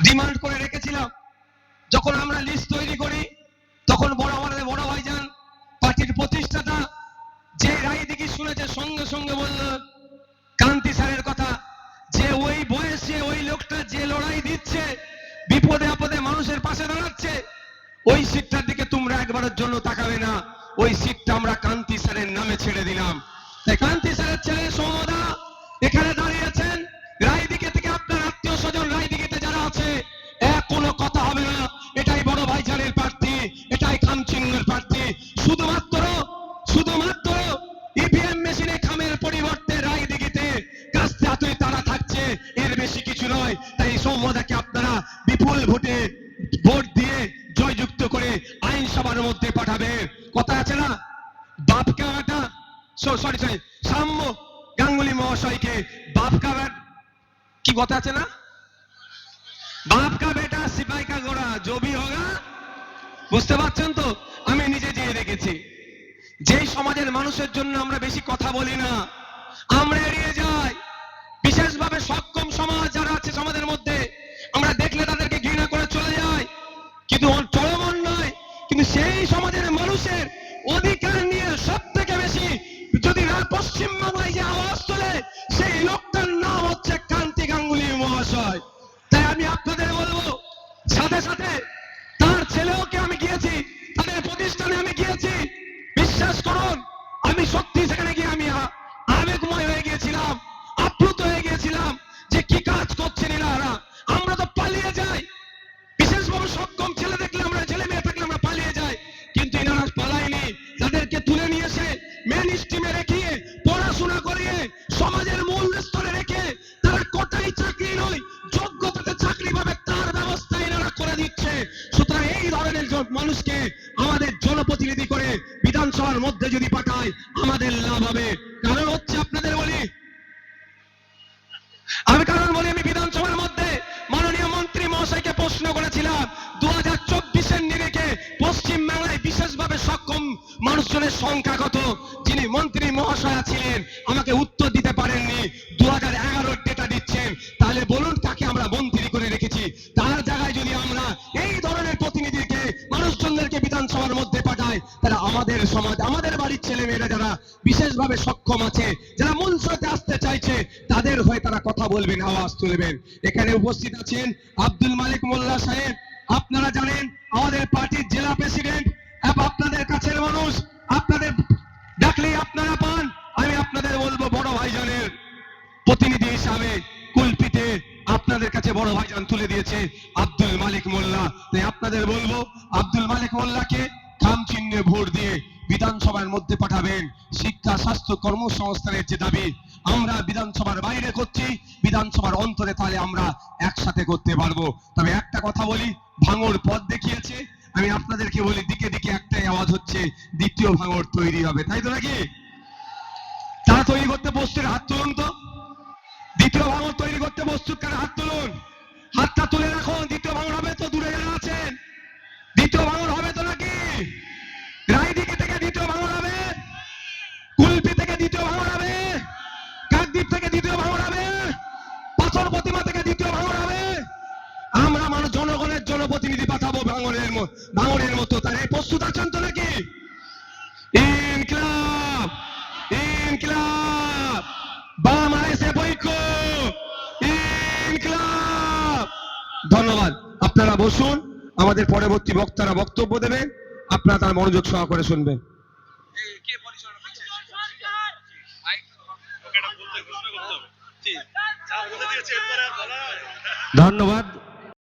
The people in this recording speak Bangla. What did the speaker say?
ডিমান্ড করে রেখেছিলাম। যখন আমরা লিস্ট তৈরি করি তখন আমাদের বড় ভাইজান পার্টির প্রতিষ্ঠাতা যে রায়দিঘি শুনেছে সঙ্গে সঙ্গে বলল কান্তি স্যারের কথা, যে ওই বয়সে ওই লোকটা যে লড়াই দিচ্ছে, বিপদে আপদে মানুষের পাশে দাঁড়াচ্ছে, ওই সিটটার দিকে তোমরা একবারের জন্য তাকাবে না। ওই সিটটা আমরা কান্তি স্যারের নামে ছেড়ে দিলাম। তাই কান্তি স্যারের ছেলে সৌমদা এখানে দাঁড়িয়েছেন। রায়দিঘি থেকে আপনার আত্মীয় স্বজন রায়দিঘিতে যারা আছে, কোনো কথা হবে না। এটাই বড় ভাইজানের প্রার্থী, এটাই খামচিহ্নের প্রার্থী। শুধুমাত্র ইভিএম মেশিনে খামের পরিবর্তে রায়দিঘিতে কাস্তে হাতুড়ি তারা থাকছে, এর বেশি কিছু নয়। তাই সৌমদাকে আপনারা বিপুল ভোটে ভোট দিয়ে জয়যুক্ত করে আইনসভার মধ্যে পাঠাবে। কথা আছে না, বাপকা বেটা, সরি সাম্য গাঙ্গুলি মহাশয়কে বাপকা বেটা, কি কথা আছে না, বাপ কা বেটা সিপাही का घोड़ा जो भी होगा। বুঝতে পারছেন তো? আমি নিজে যেয়ে দেখেছি। যেই সমাজের মানুষের জন্য আমরা বেশি কথা বলি না, আমরা এড়িয়ে যাই। বিশেষভাবে সক্ষম সমাজ যারা আছে সমাজের মধ্যে, আমরা দেখলে তাদেরকে ঘৃণা করে চলে যাই, কিন্তু চরমন নয়। কিন্তু সেই সমাজের মানুষের অধিকার নিয়ে সব থেকে বেশি যদি পশ্চিমবাংলায় যে আওয়াজ তোলে, সেই লোকটার নাম হচ্ছে কান্তি গাঙ্গুলি মহাশয়। তাই আমি আপনাদের বলবো, সাথে সাথে তার ছেলেওকে আমি গিয়েছি, তাদের প্রতিষ্ঠানে আমি গিয়েছি। বিশ্বাস করুন, আমি সত্যি সেখানে গিয়ে আমি আবেগময় হয়ে গিয়েছিলাম, আপ্লুত হয়ে গিয়েছিলাম যে কি কাজ করছেন এনারা। আমরা তো পালিয়ে যাই, বিশেষভাবে সক্ষম ছেলে দেখলে আমরা, ছেলে মেয়ে থাকলে আমরা পালিয়ে যাই, কিন্তু এনারা পালায়নি। তাদেরকে তুলে নিয়ে এসে মেন স্ট্রিমে রেখে পড়াশোনা করিয়ে সমাজের মূল স্তরে রেখে তারা কোটাই চাকরি নয়, যোগ্যতাতে চাকরি পাবে তার ব্যবস্থা এনারা করে দিচ্ছে। সুতরাং এই ধরনের মানুষকে আমাদের জনপ্রতিনিধি করে বিধানসভার মধ্যে যদি পাঠায় আমাদের লাভ হবে। কারণ হচ্ছে আপনাদের বলি, আমি বিধানসভার মধ্যে মাননীয় মন্ত্রী মহাশয়কে প্রশ্ন করেছিলাম 2024-এর নিরিখে পশ্চিমবাংলায় বিশেষভাবে সক্ষম মানুষজনের সংখ্যা কত। যিনি মন্ত্রী মহাশয় ছিলেন আমাকে উত্তর দিতে পারেননি। 2011-এর ডেটা দিচ্ছেন, তাহলে বলুন তাকে আমরা মন্ত্রী করে রেখেছি। তার জায়গায় যদি আমরা এই ধরনের প্রতিনিধিকে মানুষজনদেরকে বিধানসভার মধ্যে পাঠাই, তারা আমাদের সমাজ, আমাদের বাড়ির ছেলে মেয়েরা যারা বিশেষভাবে সক্ষম আছে, যারা মূল স্রোতে আসতে চাইছে, তাদের হয়ে তারা কথা বলবেন, আওয়াজ তুলবেন। এখানে উপস্থিত আছেন আব্দুল মালিক মোল্লা সাহেব, আপনারা জানেন আমাদের পার্টির জেলা প্রেসিডেন্ট, আপনাদের কাছের মানুষ, আপনাদের ডাকলেই আপনারা পান। আমি আপনাদের বলবো বড় ভাইজানের প্রতিনিধি হিসাবে কুলপিতে আপনাদের কাছে বড় ভাইজান তুলে দিয়েছে আব্দুল মালিক মোল্লা। তাই আপনাদের বলবো আব্দুল মালিক মোল্লাকে খাম চিহ্নে ভোট দিয়ে বিধানসভার মধ্যে পাঠাবেন। শিক্ষা, স্বাস্থ্য, কর্মসংস্থানের যে দাবি আমরা বিধানসভার বাইরে করছি, বিধানসভার অন্তরে তাহলে আমরা একসাথে করতে পারবো। তবে একটা কথা বলি, ভাঙড় পথ দেখিয়েছে, আমি আপনাদেরকে বলি দিকে দিকে একটাই আওয়াজ হচ্ছে, দ্বিতীয় ভাঙড় তৈরি হবে, তাই তো নাকি? তারা তৈরি করতে প্রস্তুত, হাত তুলুন তো। দ্বিতীয় ভাঙড় তৈরি করতে প্রস্তুত কারা, হাত তুলুন, হাতটা তুলে রাখুন। দ্বিতীয় ভাঙড় হবে তো? দূরে যারা আছেন, দ্বিতীয় ভাঙড় হবে তো নাকি? রায়দিঘি থেকে দ্বিতীয় ভাঙড় হবে, কুলপি থেকে দ্বিতীয় ভাঙড় হবে, কাকদ্বীপ থেকে দ্বিতীয় ভাঙড় হবে, পাথর প্রতিমা থেকে দ্বিতীয় ভাঙড় হবে। আমরা মানুষ জনগণের জনপ্রতিনিধি পাঠাবো ভাঙড়ের মতো। তারা প্রস্তুত আছেন তো নাকি? ইনকিলাব, ইনকিলাব, বাংলাদেশে বৈক্য, ইনকিলাব। ধন্যবাদ। আপনারা বসুন, আমাদের পরবর্তী বক্তারা বক্তব্য দেবেন, আপনারা তার মনোযোগ সহকারে শুনবেন। ধন্যবাদ।